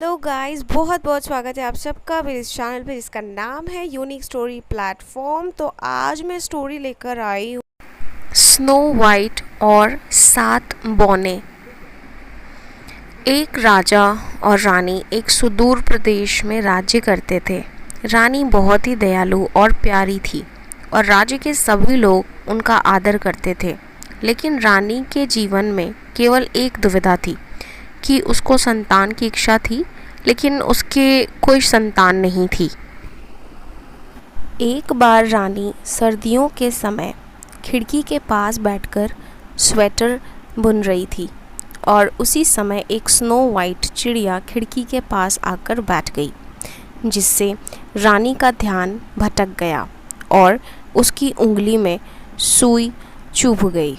Hello guys, बहुत बहुत स्वागत है आप सबका मेरे इस चैनल पे जिसका नाम है यूनिक स्टोरी प्लेटफॉर्म। तो आज मैं स्टोरी लेकर आई हूँ स्नो वाइट और 7 बौने। एक राजा और रानी एक सुदूर प्रदेश में राज्य करते थे। रानी बहुत ही दयालु और प्यारी थी और राज्य के सभी लोग उनका आदर करते थे। लेकिन रानी के जीवन में केवल एक दुविधा थी कि उसको संतान की इच्छा थी, लेकिन उसके कोई संतान नहीं थी। एक बार रानी सर्दियों के समय खिड़की के पास बैठकर स्वेटर बुन रही थी और उसी समय एक स्नो वाइट चिड़िया खिड़की के पास आकर बैठ गई, जिससे रानी का ध्यान भटक गया और उसकी उंगली में सुई चुभ गई।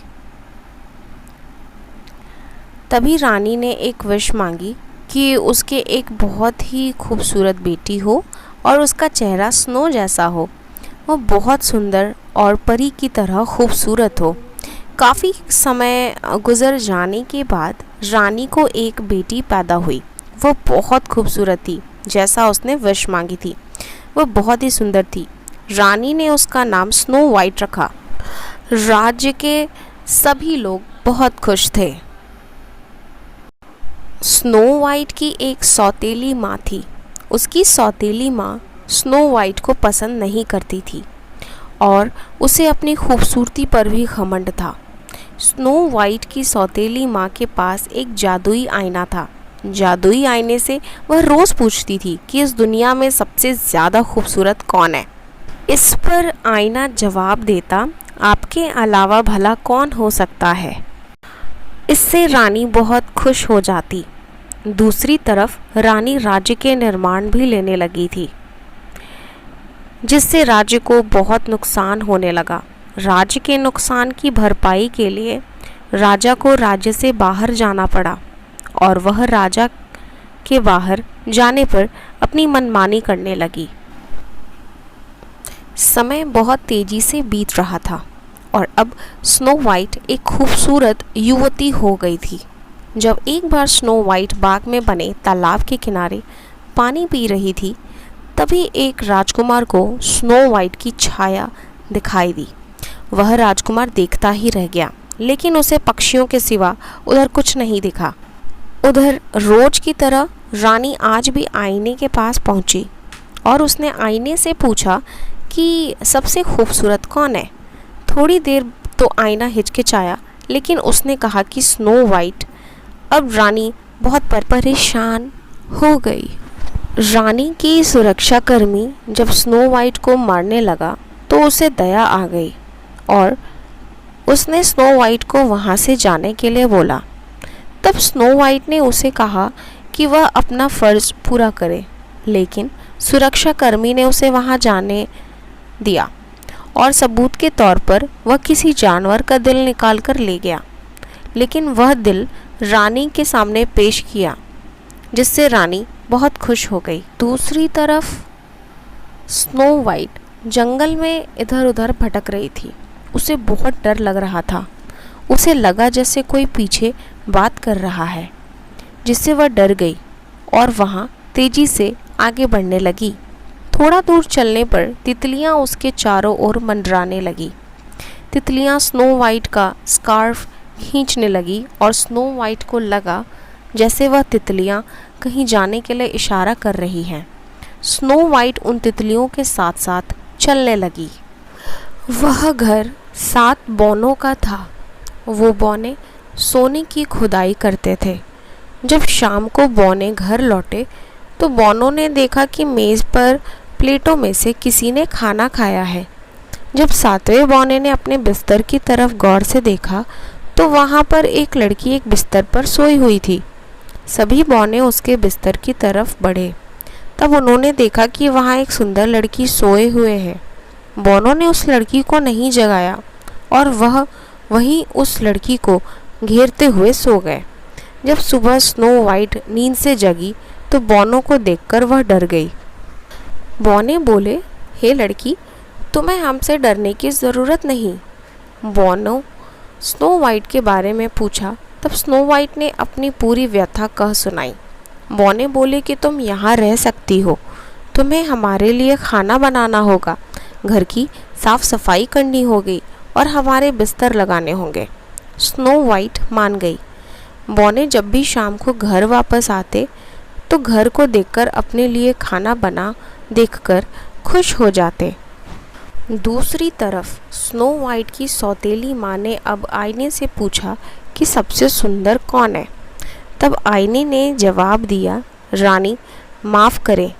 तभी रानी ने एक विश मांगी कि उसके एक बहुत ही खूबसूरत बेटी हो और उसका चेहरा स्नो जैसा हो। वो बहुत सुंदर और परी की तरह खूबसूरत हो। काफ़ी समय गुजर जाने के बाद रानी को एक बेटी पैदा हुई। वो बहुत खूबसूरत थी, जैसा उसने विश मांगी थी। वो बहुत ही सुंदर थी। रानी ने उसका नाम स्नो वाइट रखा। राज्य के सभी लोग बहुत खुश थे। स्नो वाइट की एक सौतेली माँ थी। उसकी सौतेली माँ स्नो वाइट को पसंद नहीं करती थी और उसे अपनी खूबसूरती पर भी घमंड था। स्नो वाइट की सौतेली माँ के पास एक जादुई आईना था। जादुई आईने से वह रोज़ पूछती थी कि इस दुनिया में सबसे ज़्यादा खूबसूरत कौन है। इस पर आईना जवाब देता, आपके अलावा भला कौन हो सकता है। इससे रानी बहुत खुश हो जाती। दूसरी तरफ रानी राज्य के निर्माण भी लेने लगी थी, जिससे राज्य को बहुत नुकसान होने लगा। राज्य के नुकसान की भरपाई के लिए राजा को राज्य से बाहर जाना पड़ा और वह राजा के बाहर जाने पर अपनी मनमानी करने लगी। समय बहुत तेजी से बीत रहा था और अब स्नो वाइट एक खूबसूरत युवती हो गई थी। जब एक बार स्नो वाइट बाग में बने तालाब के किनारे पानी पी रही थी, तभी एक राजकुमार को स्नो वाइट की छाया दिखाई दी। वह राजकुमार देखता ही रह गया, लेकिन उसे पक्षियों के सिवा उधर कुछ नहीं दिखा। उधर रोज की तरह रानी आज भी आईने के पास पहुंची और उसने आईने से पूछा कि सबसे खूबसूरत कौन है। थोड़ी देर तो आईना हिचकिचाया, लेकिन उसने कहा कि स्नो वाइट। अब रानी बहुत परेशान हो गई। रानी की सुरक्षाकर्मी जब स्नो वाइट को मारने लगा तो उसे दया आ गई और उसने स्नो वाइट को वहाँ से जाने के लिए बोला। तब स्नो वाइट ने उसे कहा कि वह अपना फ़र्ज़ पूरा करे, लेकिन सुरक्षाकर्मी ने उसे वहाँ जाने दिया और सबूत के तौर पर वह किसी जानवर का दिल निकाल कर ले गया। लेकिन वह दिल रानी के सामने पेश किया, जिससे रानी बहुत खुश हो गई। दूसरी तरफ स्नो वाइट जंगल में इधर उधर भटक रही थी। उसे बहुत डर लग रहा था। उसे लगा जैसे कोई पीछे बात कर रहा है, जिससे वह डर गई और वहाँ तेजी से आगे बढ़ने लगी। थोड़ा दूर चलने पर तितलियाँ उसके चारों ओर मंडराने लगी। तितलियाँ स्नो वाइट का स्कार्फ खींचने लगी और स्नो वाइट को लगा जैसे वह तितलियाँ कहीं जाने के लिए इशारा कर रही हैं। स्नो वाइट उन तितलियों के साथ साथ चलने लगी। वह घर 7 बौनों का था। वो बौने सोने की खुदाई करते थे। जब शाम को बौने घर लौटे तो बौनों ने देखा कि मेज़ पर प्लेटों में से किसी ने खाना खाया है। जब 7वें बौने ने अपने बिस्तर की तरफ गौर से देखा तो वहाँ पर एक लड़की एक बिस्तर पर सोई हुई थी। सभी बौने उसके बिस्तर की तरफ बढ़े। तब उन्होंने देखा कि वहाँ एक सुंदर लड़की सोए हुए है। बौनों ने उस लड़की को नहीं जगाया और वह वहीं उस लड़की को घेरते हुए सो गए। जब सुबह स्नो वाइट नींद से जगी तो बौनों को देखकर वह डर गई। बौने बोले, हे लड़की, तुम्हें हमसे डरने की ज़रूरत नहीं। बौनों स्नो वाइट के बारे में पूछा। तब स्नो वाइट ने अपनी पूरी व्यथा कह सुनाई बौने बोले कि तुम यहाँ रह सकती हो, तुम्हें हमारे लिए खाना बनाना होगा, घर की साफ सफाई करनी होगी और हमारे बिस्तर लगाने होंगे। स्नो वाइट मान गई। बौने जब भी शाम को घर वापस आते तो घर को देखकर अपने लिए खाना बना देखकर खुश हो जाते। दूसरी तरफ स्नो वाइट की सौतेली माँ ने अब आईने से पूछा कि सबसे सुंदर कौन है। तब आईने ने जवाब दिया, रानी माफ़ करें,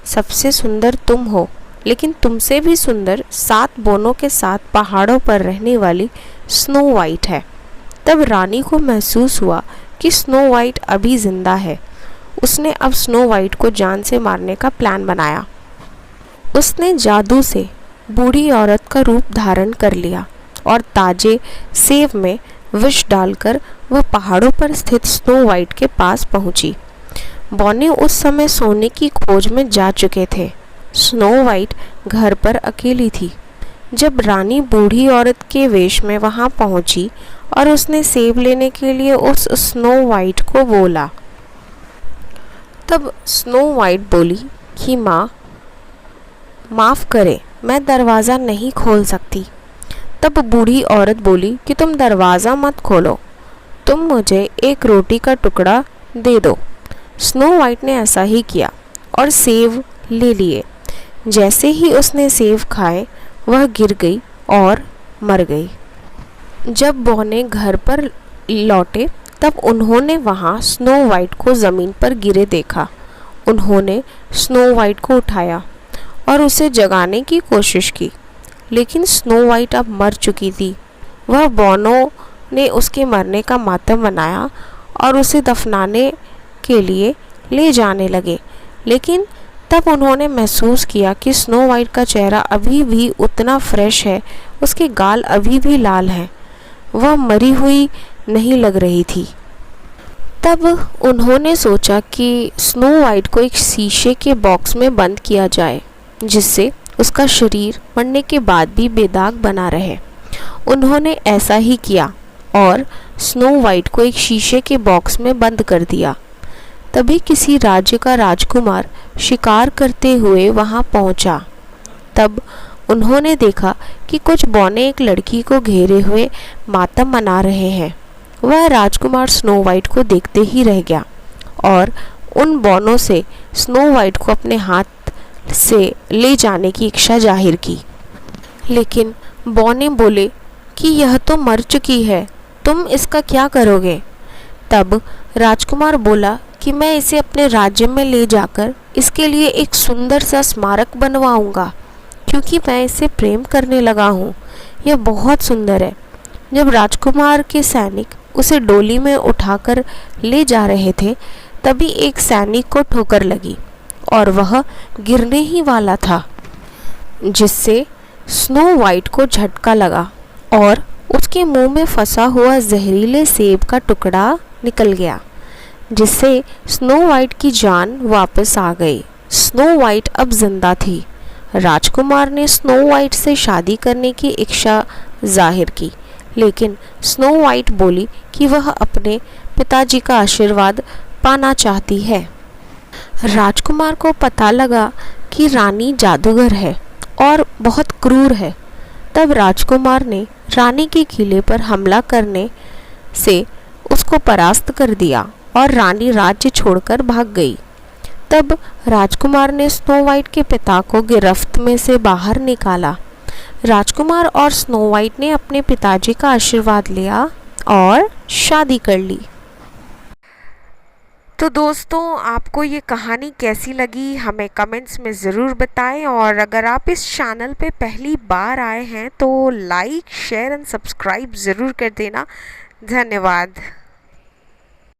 सबसे सुंदर तुम हो, लेकिन तुमसे भी सुंदर 7 बोनों के साथ पहाड़ों पर रहने वाली स्नो वाइट है। तब रानी को महसूस हुआ कि स्नो वाइट अभी जिंदा है। उसने अब स्नो वाइट को जान से मारने का प्लान बनाया। उसने जादू से बूढ़ी औरत का रूप धारण कर लिया और ताजे सेब में विष डालकर वह पहाड़ों पर स्थित स्नो वाइट के पास पहुंची। बौने उस समय सोने की खोज में जा चुके थे। स्नो वाइट घर पर अकेली थी। जब रानी बूढ़ी औरत के वेश में वहां पहुंची और उसने सेब लेने के लिए उस स्नो वाइट को बोला, तब स्नो वाइट बोली कि माँ माफ़ करें, मैं दरवाज़ा नहीं खोल सकती। तब बूढ़ी औरत बोली कि तुम दरवाज़ा मत खोलो, तुम मुझे एक रोटी का टुकड़ा दे दो। स्नो वाइट ने ऐसा ही किया और सेब ले लिए। जैसे ही उसने सेब खाए वह गिर गई और मर गई। जब बौने घर पर लौटे तब उन्होंने वहाँ स्नो वाइट को ज़मीन पर गिरे देखा। उन्होंने स्नो वाइट को उठाया और उसे जगाने की कोशिश की, लेकिन स्नो वाइट अब मर चुकी थी। वह बौनों ने उसके मरने का मातम मनाया और उसे दफनाने के लिए ले जाने लगे, लेकिन तब उन्होंने महसूस किया कि स्नो वाइट का चेहरा अभी भी उतना फ्रेश है, उसके गाल अभी भी लाल हैं, वह मरी हुई नहीं लग रही थी। तब उन्होंने सोचा कि स्नो वाइट को एक शीशे के बॉक्स में बंद किया जाए, जिससे उसका शरीर मरने के बाद भी बेदाग बना रहे। उन्होंने ऐसा ही किया और स्नो वाइट को एक शीशे के बॉक्स में बंद कर दिया। तभी किसी राज्य का राजकुमार शिकार करते हुए वहां पहुंचा। तब उन्होंने देखा कि कुछ बौने एक लड़की को घेरे हुए मातम मना रहे हैं। वह राजकुमार स्नो वाइट को देखते ही रह गया और उन बौनों से स्नो वाइट को अपने हाथ से ले जाने की इच्छा जाहिर की, लेकिन बौने बोले कि यह तो मर चुकी है, तुम इसका क्या करोगे। तब राजकुमार बोला कि मैं इसे अपने राज्य में ले जाकर इसके लिए एक सुंदर सा स्मारक बनवाऊंगा, क्योंकि मैं इसे प्रेम करने लगा हूँ, यह बहुत सुंदर है। जब राजकुमार के सैनिक उसे डोली में उठाकर ले जा रहे थे, तभी एक सैनिक को ठोकर लगी और वह गिरने ही वाला था, जिससे स्नो वाइट को झटका लगा और उसके मुंह में फंसा हुआ जहरीले सेब का टुकड़ा निकल गया, जिससे स्नो वाइट की जान वापस आ गई। स्नो वाइट अब जिंदा थी। राजकुमार ने स्नो वाइट से शादी करने की इच्छा जाहिर की, लेकिन स्नो वाइट बोली कि वह अपने पिताजी का आशीर्वाद पाना चाहती है। राजकुमार को पता लगा कि रानी जादूगर है और बहुत क्रूर है। तब राजकुमार ने रानी के किले पर हमला करने से उसको परास्त कर दिया और रानी राज्य छोड़कर भाग गई। तब राजकुमार ने स्नो वाइट के पिता को गिरफ्त में से बाहर निकाला। राजकुमार और स्नो वाइट ने अपने पिताजी का आशीर्वाद लिया और शादी कर ली। तो दोस्तों, आपको ये कहानी कैसी लगी हमें कमेंट्स में ज़रूर बताएं, और अगर आप इस चैनल पे पहली बार आए हैं तो लाइक, शेयर एंड सब्सक्राइब ज़रूर कर देना। धन्यवाद।